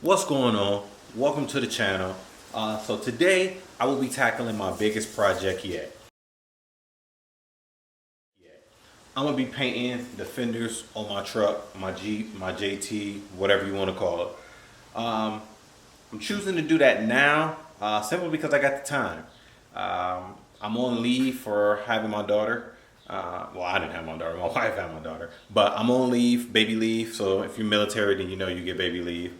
What's going on? Welcome to the channel. So today I will be tackling my biggest project yet. I'm gonna be painting the fenders on my truck, my Jeep, my JT, whatever you want to call it. I'm choosing to do that now simply because I got the time. I'm on leave for having my daughter. Well, I didn't have my daughter. My wife had my daughter, but I'm on leave, baby leave. So if you're military, then you know you get baby leave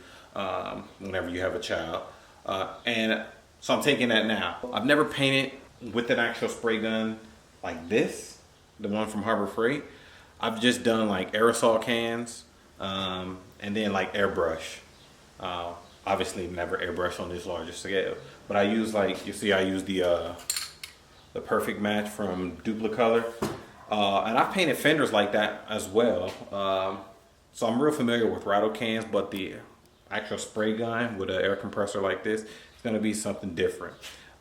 whenever you have a child. And so I'm taking that now. I've never painted with an actual spray gun like this, the one from Harbor Freight. I've just done like aerosol cans and then like airbrush. Obviously never airbrush on this larger scale, but I use, like you see, I use the perfect match from Duplicolor, and I've painted fenders like that as well. So I'm real familiar with rattle cans, but the actual spray gun with an air compressor like this is going to be something different.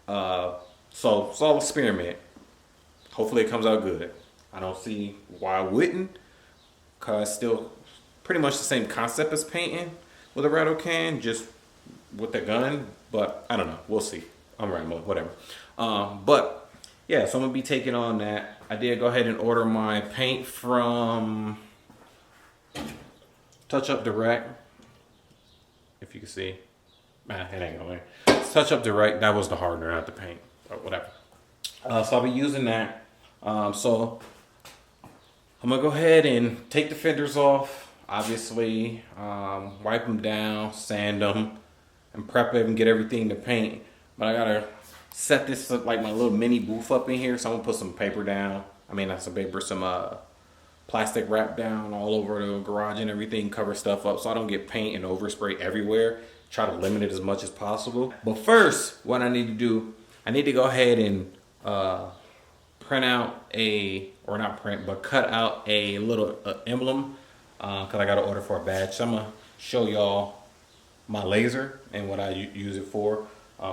So I'll experiment. Hopefully it comes out good. I don't see why I wouldn't, because it's still pretty much the same concept as painting with a rattle can, just with the gun. But I don't know, we'll see. I'm rambling, whatever. But yeah, so I'm gonna be taking on that. I did go ahead and order my paint from Touch Up Direct. If you can see, it ain't going. Touch Up Direct. That was the hardener, not the paint, but whatever. So I'll be using that. So I'm gonna go ahead and take the fenders off. Obviously, wipe them down, sand them, and prep it and get everything to paint. But I gotta set this up like my little mini booth up in here. So I'm gonna put some paper down. I mean, not some paper, some plastic wrap down all over the garage and everything, cover stuff up so I don't get paint and overspray everywhere. Try to limit it as much as possible. But first, what I need to do, I need to go ahead and print out or not print, but cut out a little emblem, because I got to order for a badge. So I'm going to show y'all my laser and what I use it for.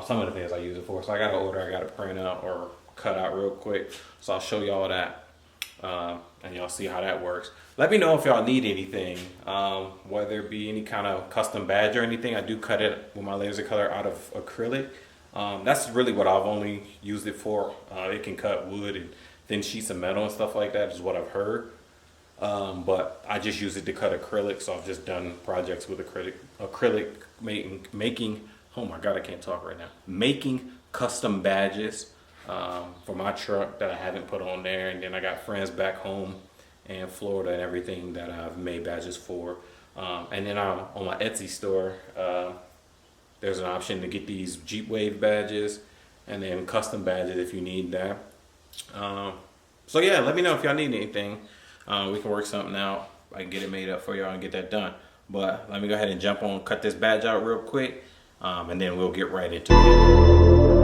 Some of the things I use it for. So I got to order, I got to print out or cut out real quick. So I'll show y'all that. And y'all see how that works. Let me know if y'all need anything, whether it be any kind of custom badge or anything. I do cut it with my laser cutter out of acrylic. That's really what I've only used it for. It can cut wood and thin sheets of metal and stuff like that, is what I've heard. But I just use it to cut acrylic, so I've just done projects with acrylic making, oh my god, I can't talk right now, making custom badges for my truck that I haven't put on there. And then I got friends back home in Florida and everything that I've made badges for. And then on my Etsy store, there's an option to get these Jeep Wave badges and then custom badges if you need that. So yeah, let me know if y'all need anything. We can work something out. I can get it made up for y'all and get that done. But let me go ahead and jump on, cut this badge out real quick, and then we'll get right into it.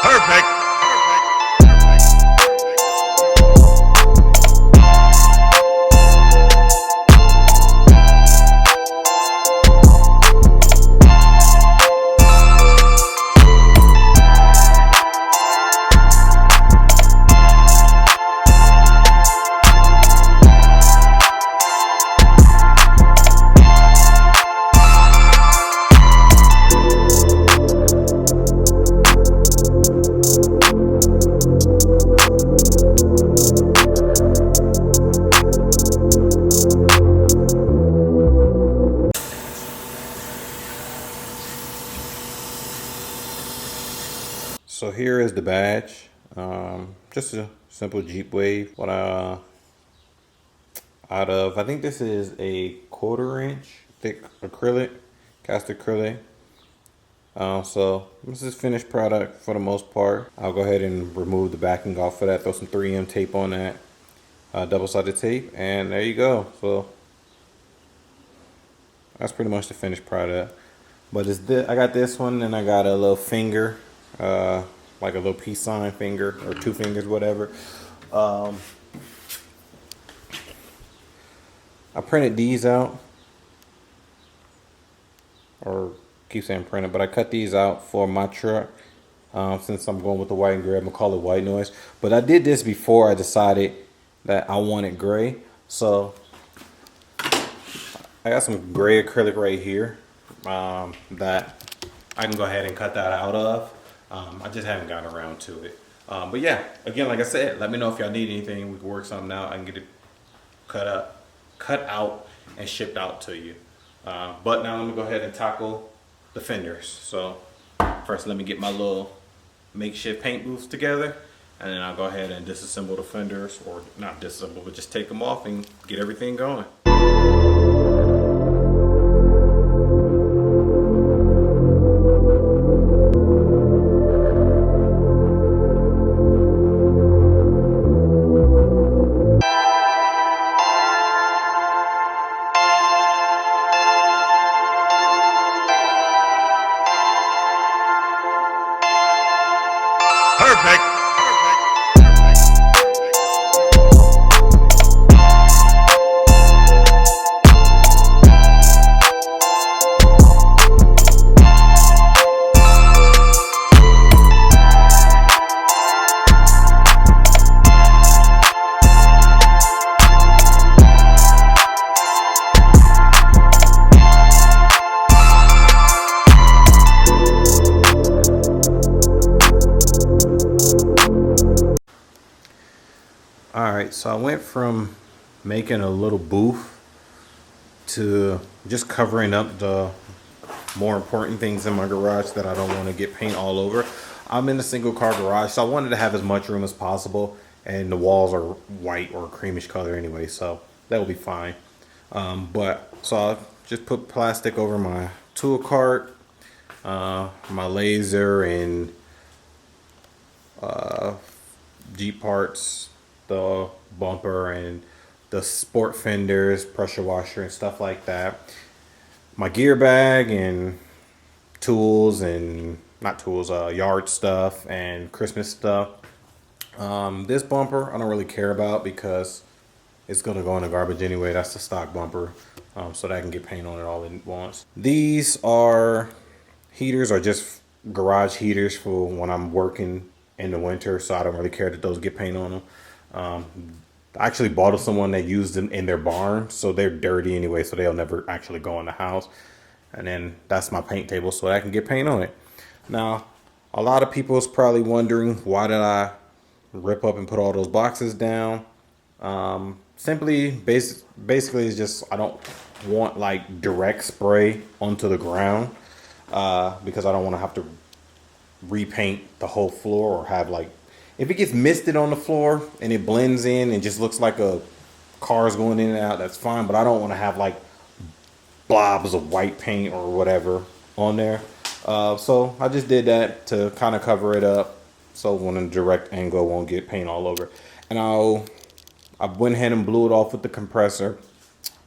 Perfect. So here is the badge. Just a simple Jeep Wave. What out of, I think this is a 1/4 inch thick acrylic, cast acrylic. So this is finished product for the most part. I'll go ahead and remove the backing off of that, throw some 3M tape on that, double-sided tape, and there you go. So that's pretty much the finished product. But I got this one, and I got a little finger, like a little peace sign finger, or 2 fingers, whatever. I printed these out, or keep saying printed, but I cut these out for my truck. Since I'm going with the white and gray, I'm gonna call it white noise. But I did this before I decided that I wanted gray. So I got some gray acrylic right here that I can go ahead and cut that out of. I just haven't gotten around to it. But yeah, again, like I said, let me know if y'all need anything. We can work something out. I can get it cut out and shipped out to you. But now let me go ahead and tackle the fenders. So first, let me get my little makeshift paint booths together, and then I'll go ahead and disassemble the fenders, or not disassemble, but just take them off and get everything going. Perfect. Alright, so I went from making a little booth to just covering up the more important things in my garage that I don't want to get paint all over. I'm in a single car garage, so I wanted to have as much room as possible, and the walls are white or creamish color anyway, so that will be fine. So I just put plastic over my tool cart, my laser, and Jeep parts, the bumper and the sport fenders, pressure washer and stuff like that. My gear bag and tools, and not tools, yard stuff and Christmas stuff. This bumper I don't really care about because it's gonna go in the garbage anyway. That's the stock bumper, so that I can get paint on it all at once. These are heaters, or just garage heaters for when I'm working in the winter, so I don't really care that those get paint on them. I actually bought someone that used them in their barn, so they're dirty anyway, so they'll never actually go in the house. And then that's my paint table, so I can get paint on it. Now, a lot of people is probably wondering, why did I rip up and put all those boxes down? Basically it's just, I don't want like direct spray onto the ground, because I don't want to have to repaint the whole floor, or have like, if it gets misted on the floor and it blends in and just looks like a car's going in and out, that's fine. But I don't want to have like blobs of white paint or whatever on there. So I just did that to kind of cover it up, so when a direct angle won't get paint all over. And I went ahead and blew it off with the compressor.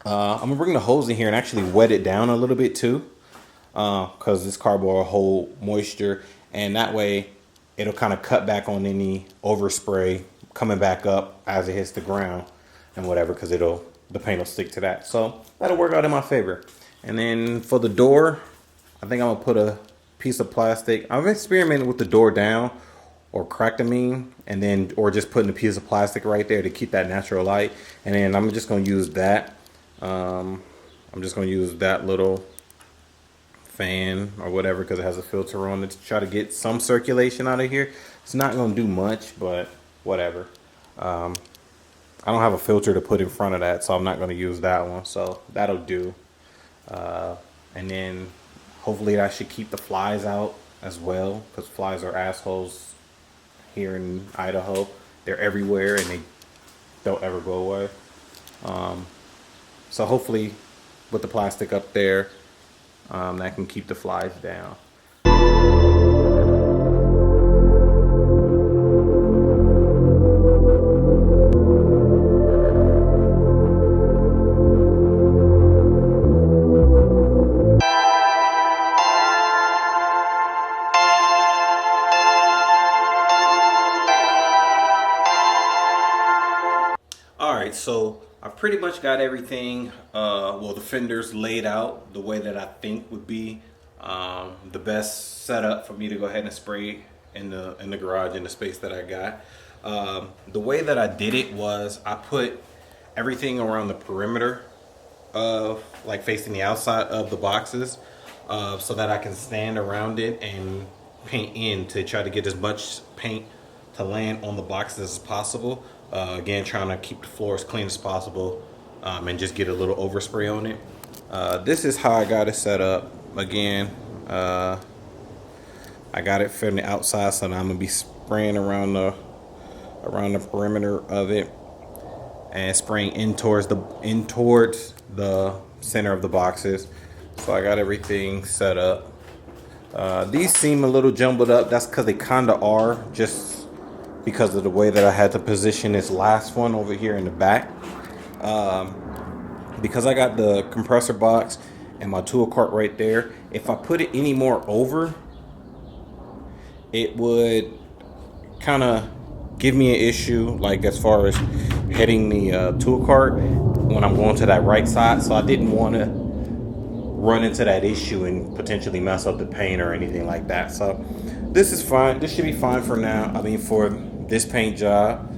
I'm gonna bring the hose in here and actually wet it down a little bit too, because this cardboard will hold moisture, and that way it'll kind of cut back on any overspray coming back up as it hits the ground and whatever, because the paint will stick to that. So that'll work out in my favor. And then for the door, I think I'm gonna put a piece of plastic. I've experimented with the door down, or cractamine, and then, or just putting a piece of plastic right there to keep that natural light. And then I'm just gonna use that. I'm just gonna use that little fan or whatever, because it has a filter on it, to try to get some circulation out of here. It's not going to do much, but whatever. I don't have a filter to put in front of that, so I'm not going to use that one, so that'll do. And then hopefully that should keep the flies out as well, because flies are assholes here in Idaho. They're everywhere and they don't ever go away. So hopefully with the plastic up there, that can keep the flies down. All right, so I've pretty much got everything, well, the fenders laid out the way that I think would be the best setup for me to go ahead and spray in the garage, in the space that I got. The way that I did it was I put everything around the perimeter of, like, facing the outside of the boxes, so that I can stand around it and paint in to try to get as much paint to land on the boxes as possible. Again, trying to keep the floor as clean as possible, and just get a little overspray on it. This is how I got it set up. Again, I got it from the outside, so now I'm gonna be spraying around the perimeter of it and spraying in towards the center of the boxes. So I got everything set up. These seem a little jumbled up. That's because they kind of are, just because of the way that I had to position this last one over here in the back. Because I got the compressor box and my tool cart right there, if I put it any more over, it would kind of give me an issue, like as far as heading the tool cart when I'm going to that right side. So I didn't want to run into that issue and potentially mess up the paint or anything like that. So this is fine. This should be fine for now. I mean, for this paint job,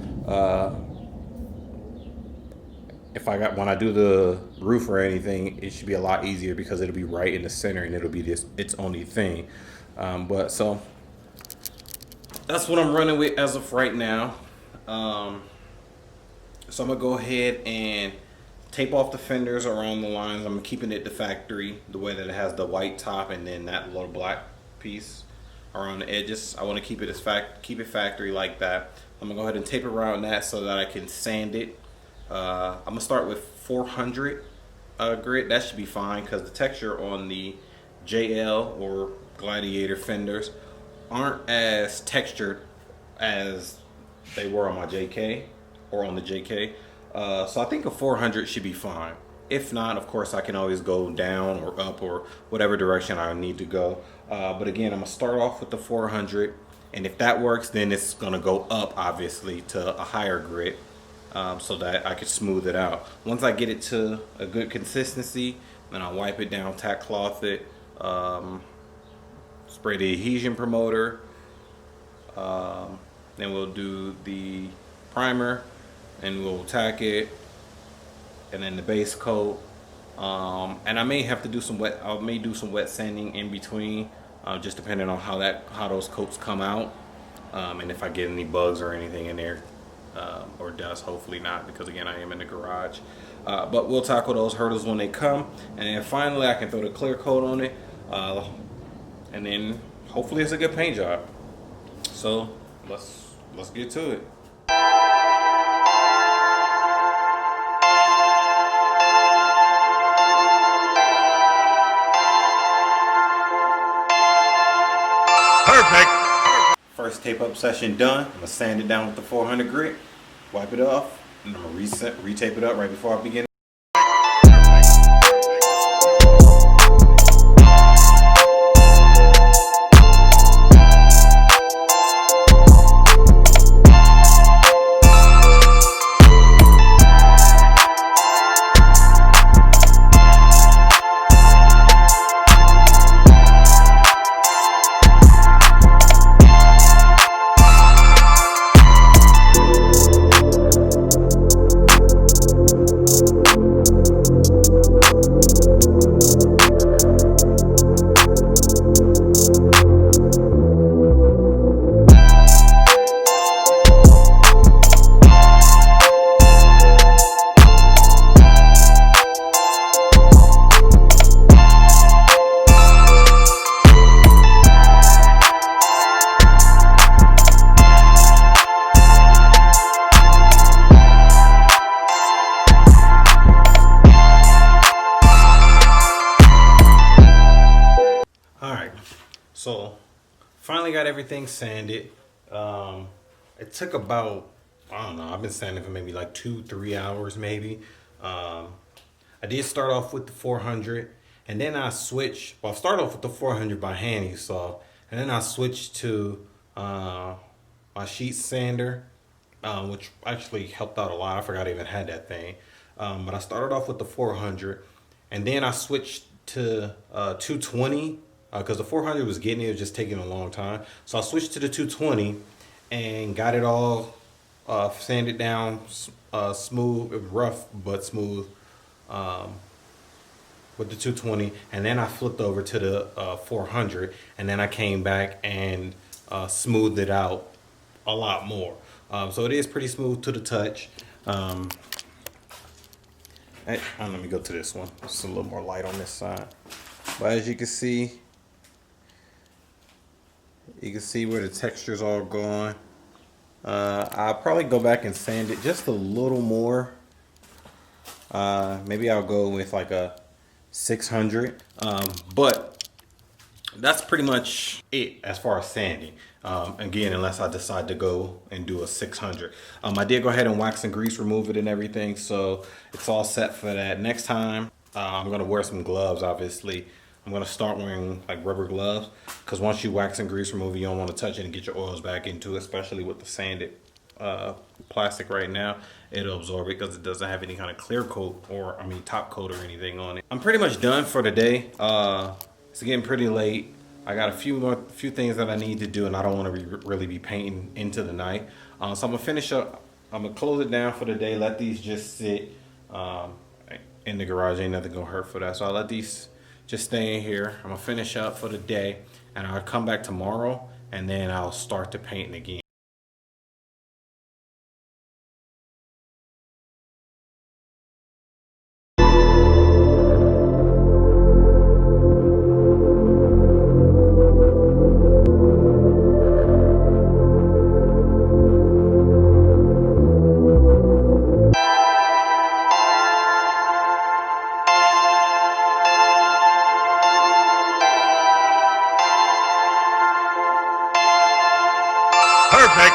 when I do the roof or anything, it should be a lot easier because it'll be right in the center and it'll be its only thing. But so that's what I'm running with as of right now. So I'm gonna go ahead and tape off the fenders around the lines. I'm keeping it the factory, the way that it has the white top and then that little black piece around the edges. I want to keep it factory like that. I'm gonna go ahead and tape around that so that I can sand it. I'm gonna start with 400 grit. That should be fine because the texture on the JL or Gladiator fenders aren't as textured as they were on my JK or on the JK. So I think a 400 should be fine. If not, of course, I can always go down or up or whatever direction I need to go. But again, I'm gonna start off with the 400, and if that works, then it's gonna go up, obviously, to a higher grit, so that I can smooth it out. Once I get it to a good consistency, then I'll wipe it down, tack cloth it, spray the adhesion promoter, then we'll do the primer, and we'll tack it, and then the base coat, and I may have to do some wet. I may do some wet sanding in between, just depending on how those coats come out, and if I get any bugs or anything in there, or dust. Hopefully not, because again, I am in the garage. But we'll tackle those hurdles when they come, and then finally I can throw the clear coat on it, and then hopefully it's a good paint job. So let's get to it. Perfect. First tape up session done. I'm gonna sand it down with the 400 grit, wipe it off, and I'm gonna retape it up right before I begin. So finally got everything sanded. It took about, I don't know, I've been sanding for maybe like 2-3 hours maybe. I did start off with the 400, and then I switched. Well, I started off with the 400 by hand, you saw, and then I switched to my sheet sander, which actually helped out a lot. I forgot I even had that thing. But I started off with the 400, and then I switched to 220 because the 400 was getting it, was just taking a long time. So I switched to the 220 and got it all sanded down smooth. It was rough but smooth with the 220, and then I flipped over to the 400, and then I came back and smoothed it out a lot more. So it is pretty smooth to the touch. Let me go to this one. It's a little more light on this side. But as you can see where the texture's all going. I'll probably go back and sand it just a little more. Maybe I'll go with like a 600. But that's pretty much it as far as sanding. Again, unless I decide to go and do a 600. I did go ahead and wax and grease remove it and everything, so it's all set for that. Next time, I'm gonna wear some gloves, obviously. I'm gonna start wearing like rubber gloves, because once you wax and grease remove it, you don't want to touch it and get your oils back into it, especially with the sanded plastic right now. It'll absorb it because it doesn't have any kind of clear coat or, top coat or anything on it. I'm pretty much done for the day. It's getting pretty late. I got a few things that I need to do, and I don't want to really be painting into the night. So I'm gonna finish up. I'm gonna close it down for the day. Let these just sit in the garage. Ain't nothing gonna hurt for that. So I'll let these just stay in here. I'm gonna finish up for the day, and I'll come back tomorrow, and then I'll start the painting again. Perfect.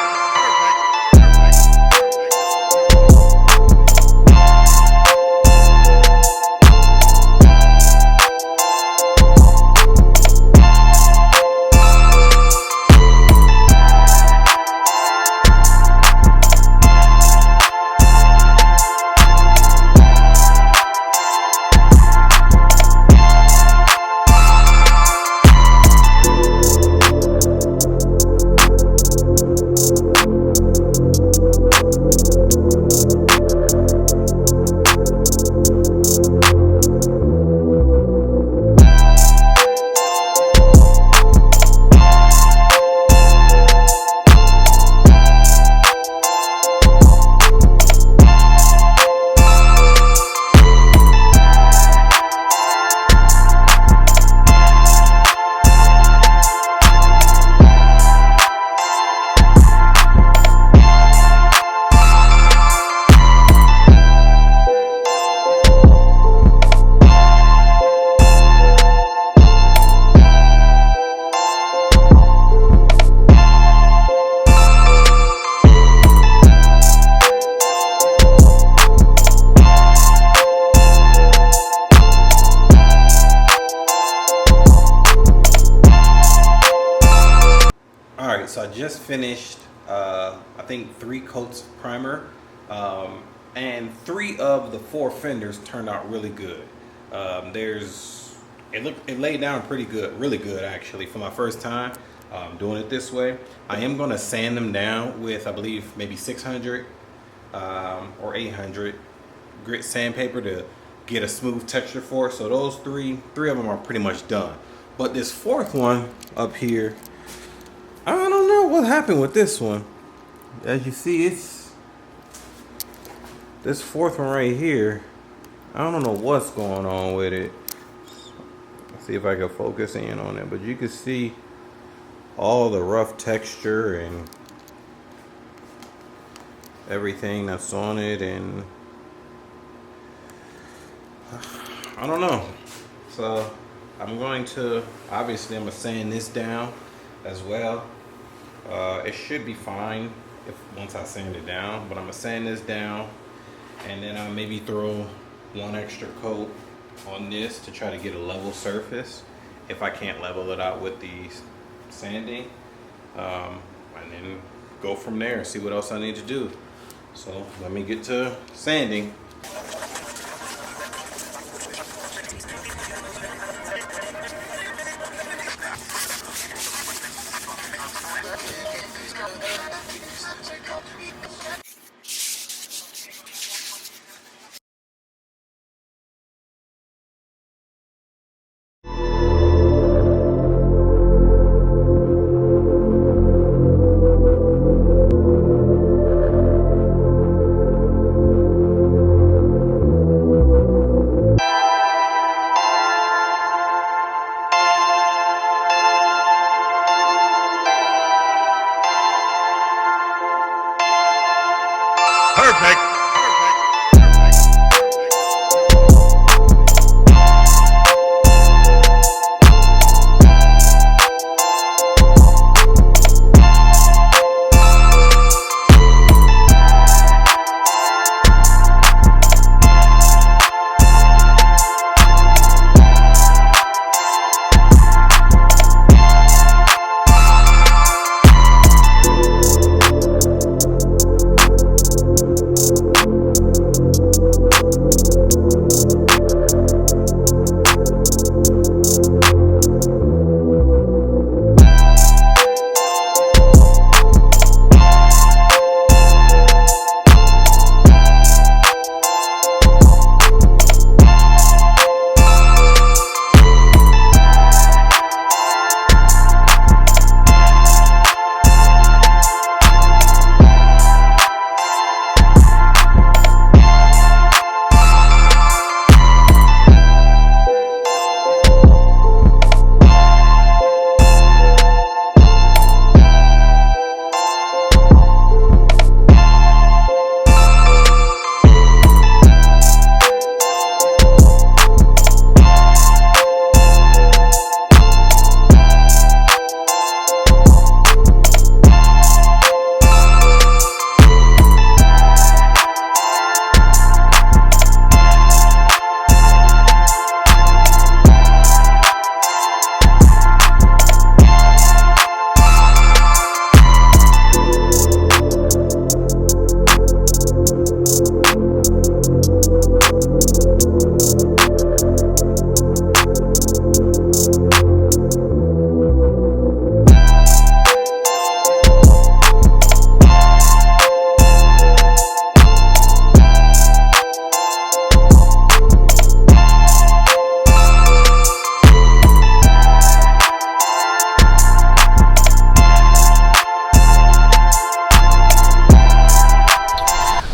So I just finished, I think 3 coats of primer, and 3 of the 4 fenders turned out really good. It laid down pretty good, really good actually for my first time doing it this way. I am going to sand them down with, I believe, maybe 600 or 800 grit sandpaper to get a smooth texture for it. So those three of them are pretty much done. But this 4th one up here, I don't know what happened with this one. As you see, it's this 4th one right here. I don't know what's going on with it. Let's see if I can focus in on it, but you can see all the rough texture and everything that's on it, and I don't know. So I'm going to sand this down as well. It should be fine once I sand it down, but I'm gonna sand this down, and then I'll maybe throw 1 extra coat on this to try to get a level surface if I can't level it out with the sanding, and then go from there and see what else I need to do. So let me get to sanding.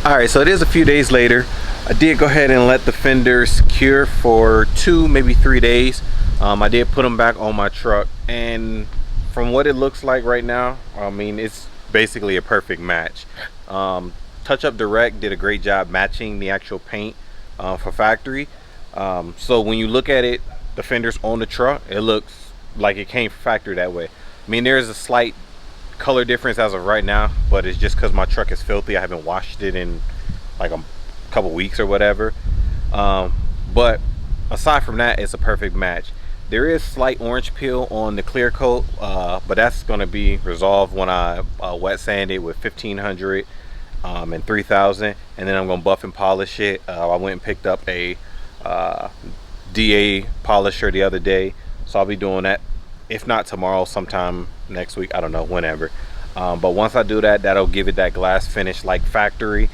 Alright, so it is a few days later. I did go ahead and let the fenders cure for 2, maybe 3 days. I did put them back on my truck, and from what it looks like right now, I mean, it's basically a perfect match. Touch Up Direct did a great job matching the actual paint for factory. So when you look at it, the fenders on the truck, it looks like it came from factory that way. I mean, there's a slight color difference as of right now, but it's just because my truck is filthy. I haven't washed it in like a couple weeks or whatever. But aside from that, it's a perfect match. There is slight orange peel on the clear coat, but that's going to be resolved when I wet sand it with 1500 and 3000, and then I'm going to buff and polish it. I went and picked up a DA polisher the other day, so I'll be doing that, if not tomorrow, sometime next week. I don't know, whenever. But once I do that, that'll give it that glass finish like factory,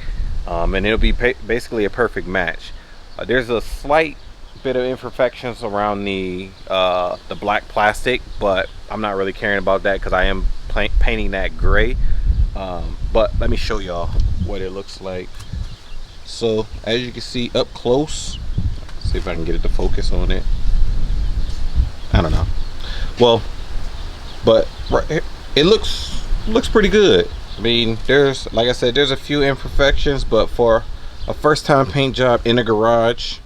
and it'll be basically a perfect match. There's a slight bit of imperfections around the black plastic, but I'm not really caring about that because I am painting that gray. But let me show y'all what it looks like. So as you can see up close, see if I can get it to focus on it. I don't know. Well, but right here, it looks pretty good. I mean, there's, like I said, there's a few imperfections, but for a first time paint job in a garage,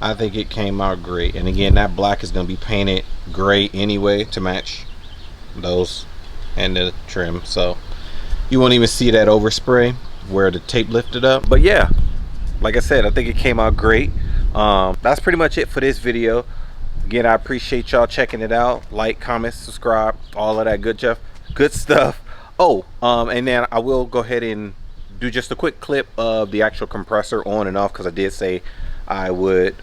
I think it came out great. And again, that black is going to be painted gray anyway to match those and the trim, so you won't even see that overspray where the tape lifted up. But yeah, like I said, I think it came out great. That's pretty much it for this video. Again, I appreciate y'all checking it out. Like, comment, subscribe, all of that good stuff. Oh, and then I will go ahead and do just a quick clip of the actual compressor on and off, because I did say I would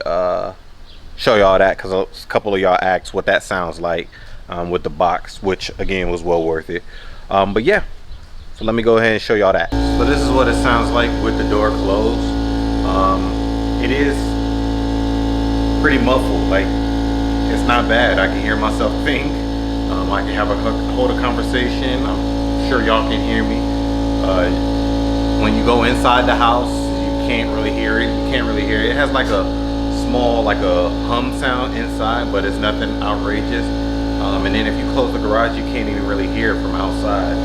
show y'all that, because a couple of y'all asked what that sounds like with the box, which again was well worth it. But yeah, so let me go ahead and show y'all that. So this is what it sounds like with the door closed. It is pretty muffled, like it's not bad. I can hear myself think. I can hold a conversation. I'm sure y'all can hear me. When you go inside the house, you can't really hear it. You can't really hear it. It has like a small, like a hum sound inside, but it's nothing outrageous. And then if you close the garage, you can't even really hear it from outside.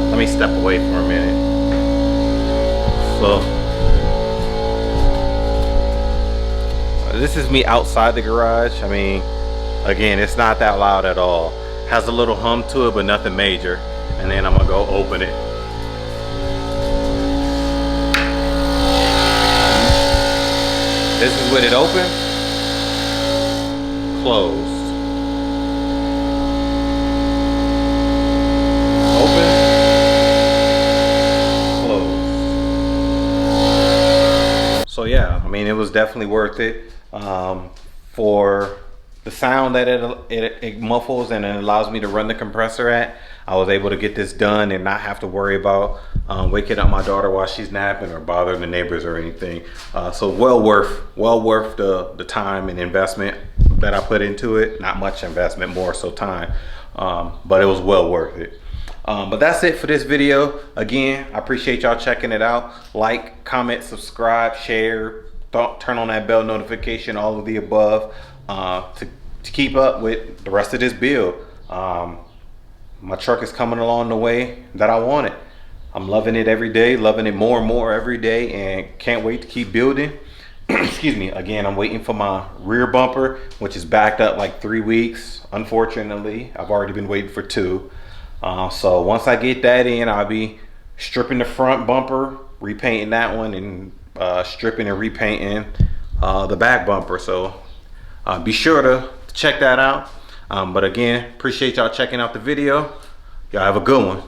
Let me step away for a minute. So this is me outside the garage. I mean, again, it's not that loud at all. Has a little hum to it, but nothing major. And then I'm gonna go open it. This is with it open, closed, open, closed. So yeah, I mean, it was definitely worth it. For the sound that it muffles and it allows me to run the compressor at, I was able to get this done and not have to worry about waking up my daughter while she's napping or bothering the neighbors or anything. So well worth the time and investment that I put into it. Not much investment, more so time, but it was well worth it. But that's it for this video. Again, I appreciate y'all checking it out. Like, comment, subscribe, share, turn on that bell notification, all of the above, to keep up with the rest of this build. My truck is coming along the way that I want it. I'm loving it every day, loving it more and more every day, and can't wait to keep building. Excuse me. Again, I'm waiting for my rear bumper, which is backed up like 3 weeks. Unfortunately, I've already been waiting for 2. So once I get that in, I'll be stripping the front bumper, repainting that one, and stripping and repainting the back bumper. So be sure to check that out. But again, appreciate y'all checking out the video. Y'all have a good one.